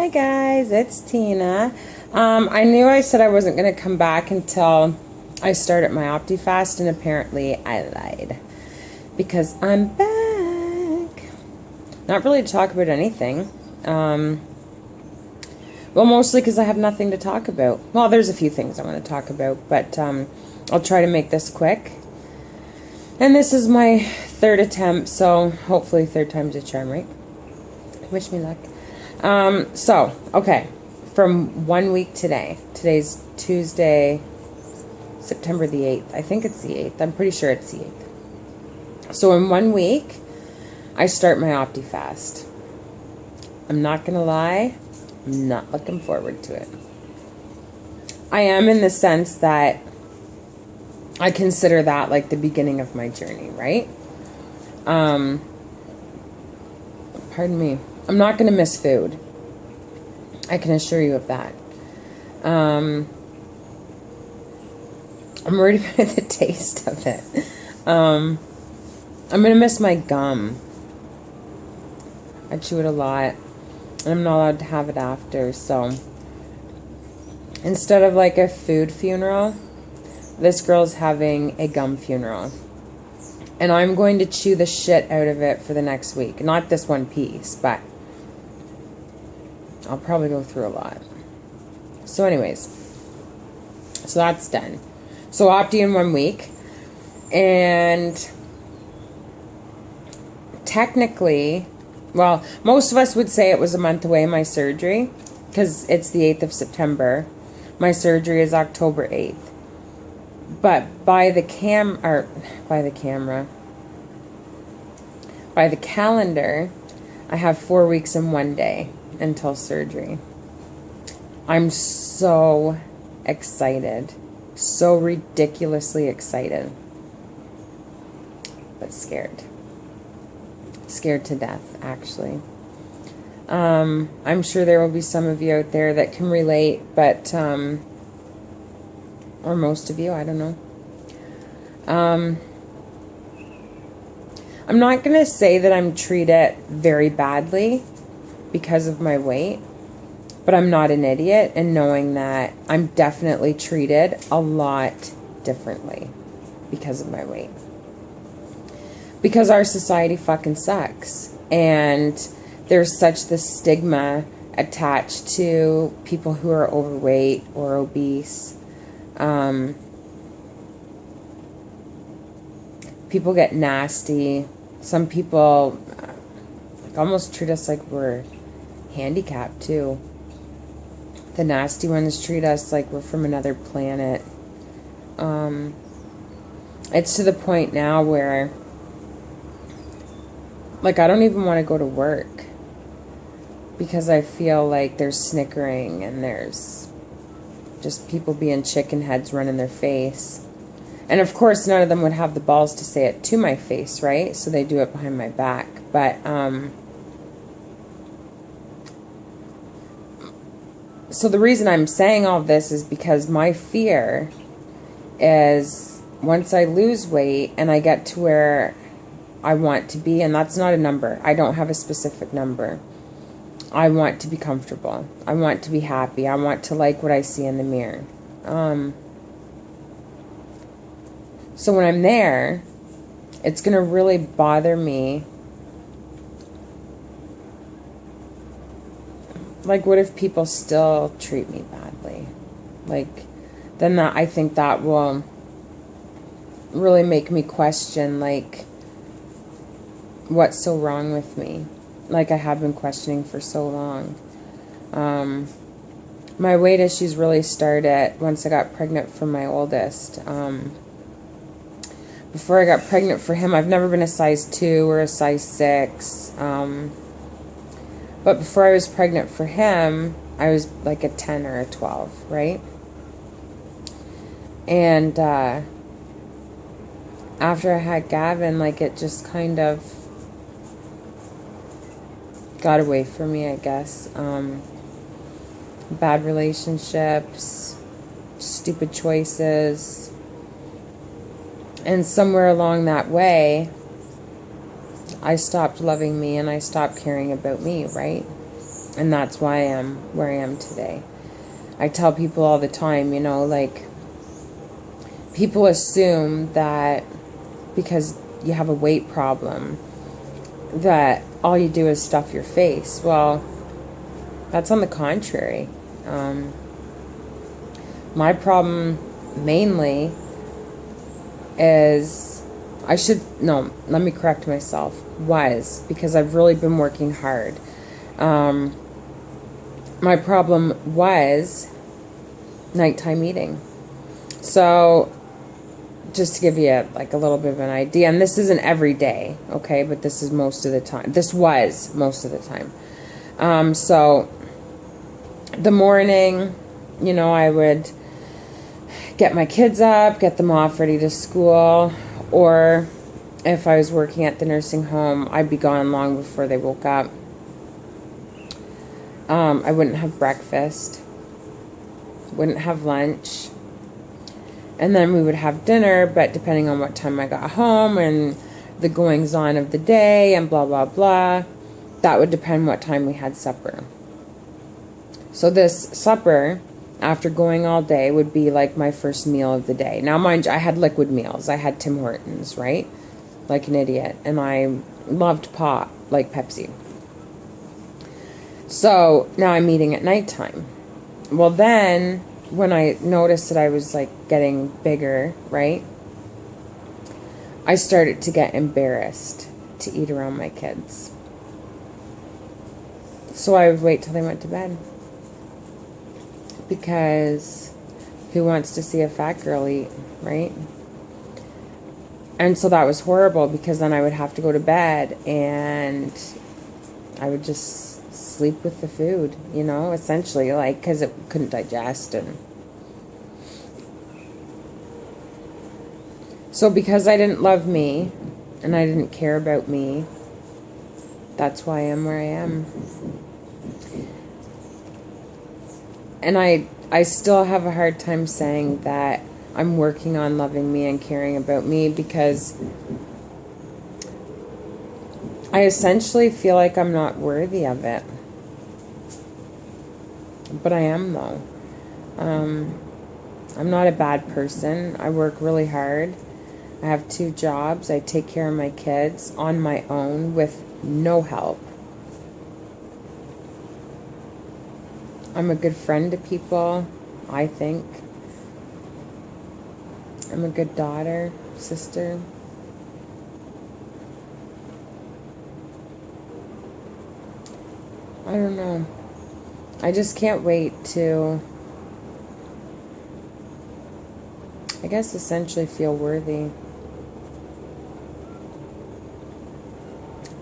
Hi guys, it's Tina. I knew I said I wasn't going to come back until I started my OptiFast, and apparently I lied. Because I'm back. Not really to talk about anything. Well, mostly because I have nothing to talk about. Well, there's a few things I want to talk about, but I'll try to make this quick. And this is my third attempt, so hopefully third time's a charm, right? Wish me luck. Okay, from 1 week today. Today's Tuesday, September the 8th. I think it's the 8th. I'm pretty sure it's the 8th. So in 1 week, I start my OptiFast. I'm not going to lie, I'm not looking forward to it. I am, in the sense that I consider that like the beginning of my journey, right? Pardon me. I'm not going to miss food. I can assure you of that. I'm worried about the taste of it. I'm going to miss my gum. I chew it a lot. And I'm not allowed to have it after, so instead of like a food funeral, this girl's having a gum funeral. And I'm going to chew the shit out of it for the next week. Not this one piece, but I'll probably go through a lot. So anyways, so that's done. So Opti in 1 week. And technically, well, most of us would say it was a month away, my surgery, because it's the 8th of September. My surgery is October 8th. But by the calendar, I have 4 weeks and 1 day until surgery. I'm so excited. So ridiculously excited. But scared. Scared to death, actually. I'm sure there will be some of you out there that can relate, but or most of you, I don't know. I'm not going to say that I'm treated very badly because of my weight, but I'm not an idiot in knowing that I'm definitely treated a lot differently because of my weight. Because our society fucking sucks, and there's such this stigma attached to people who are overweight or obese. People get nasty. Some people almost treat us like we're handicapped too. The nasty ones treat us like we're from another planet. It's to the point now where, like, I don't even want to go to work because I feel like there's snickering and there's just people being chicken heads running their face. And of course, none of them would have the balls to say it to my face, right? So they do it behind my back. But, so the reason I'm saying all this is because my fear is once I lose weight and I get to where I want to be, and that's not a number. I don't have a specific number. I want to be comfortable. I want to be happy. I want to like what I see in the mirror. So when I'm there, it's going to really bother me. Like, what if people still treat me badly? Like, then that, I think that will really make me question, like, what's so wrong with me? Like I have been questioning for so long. My weight issues really started once I got pregnant for my oldest. Before I got pregnant for him, I've never been a size 2 or a size 6. But before I was pregnant for him, I was like a 10 or a 12, right? And after I had Gavin, like, it just kind of got away from me, I guess. Bad relationships, stupid choices. And somewhere along that way, I stopped loving me and I stopped caring about me, right? And that's why I am where I am today. I tell people all the time, you know, like, people assume that because you have a weight problem, that all you do is stuff your face. Well, that's on the contrary. My problem mainly is, let me correct myself, because I've really been working hard. My problem was nighttime eating. So, just to give you like a little bit of an idea, and this isn't every day, okay, but this is most of the time. This was most of the time. So, the morning, you know, I would get my kids up, get them off ready to school, or if I was working at the nursing home, I'd be gone long before they woke up. I wouldn't have breakfast, wouldn't have lunch, and then we would have dinner, but depending on what time I got home and the goings on of the day and blah, blah, blah, that would depend what time we had supper. So this supper, after going all day, would be like my first meal of the day. Now, mind you, I had liquid meals. I had Tim Hortons, right? Like an idiot. And I loved pop, like Pepsi. So now I'm eating at nighttime. Well, then when I noticed that I was like getting bigger, right, I started to get embarrassed to eat around my kids. So I would wait till they went to bed. Because who wants to see a fat girl eat, right? And so that was horrible, because then I would have to go to bed and I would just sleep with the food, you know, essentially, like, because it couldn't digest. And so because I didn't love me and I didn't care about me, that's why I am where I am. And I still have a hard time saying that I'm working on loving me and caring about me, because I essentially feel like I'm not worthy of it. But I am, though. I'm not a bad person. I work really hard. I have 2 jobs. I take care of my kids on my own with no help. I'm a good friend to people, I think. I'm a good daughter, sister. I don't know. I just can't wait to, I guess, essentially feel worthy.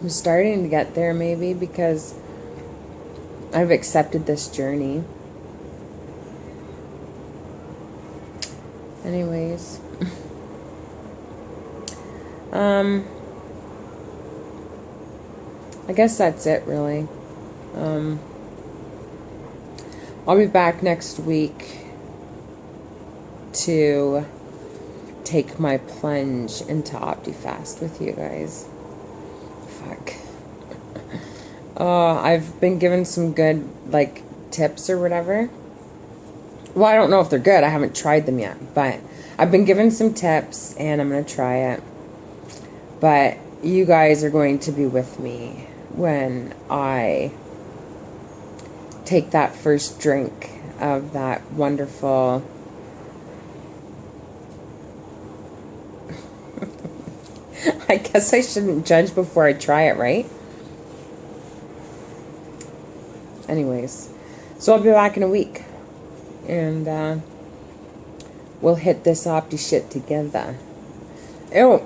I'm starting to get there, maybe, because I've accepted this journey. Anyways. I guess that's it, really. I'll be back next week to take my plunge into OptiFast with you guys. Fuck. I've been given some good, like, tips or whatever. Well, I don't know if they're good. I haven't tried them yet. But I've been given some tips, and I'm going to try it. But you guys are going to be with me when I take that first drink of that wonderful... I guess I shouldn't judge before I try it, right? Anyways, so I'll be back in a week, and we'll hit this Opti shit together. Oh,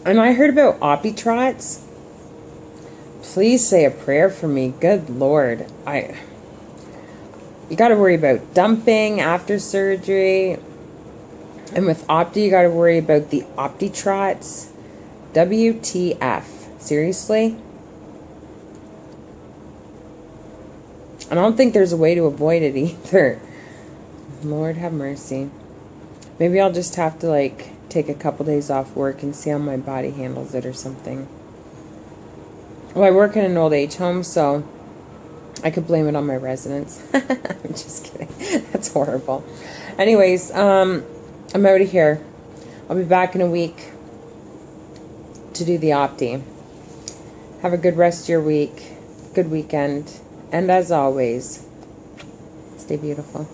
and I heard about Opti trots. Please say a prayer for me. Good Lord, you got to worry about dumping after surgery, and with Opti, you got to worry about the Opti trots. WTF? Seriously? I don't think there's a way to avoid it either. Lord have mercy. Maybe I'll just have to, like, take a couple days off work and see how my body handles it or something. Well, I work in an old age home, so I could blame it on my residents. I'm just kidding. That's horrible. Anyways, I'm out of here. I'll be back in a week to do the Opti. Have a good rest of your week. Good weekend. And as always, stay beautiful.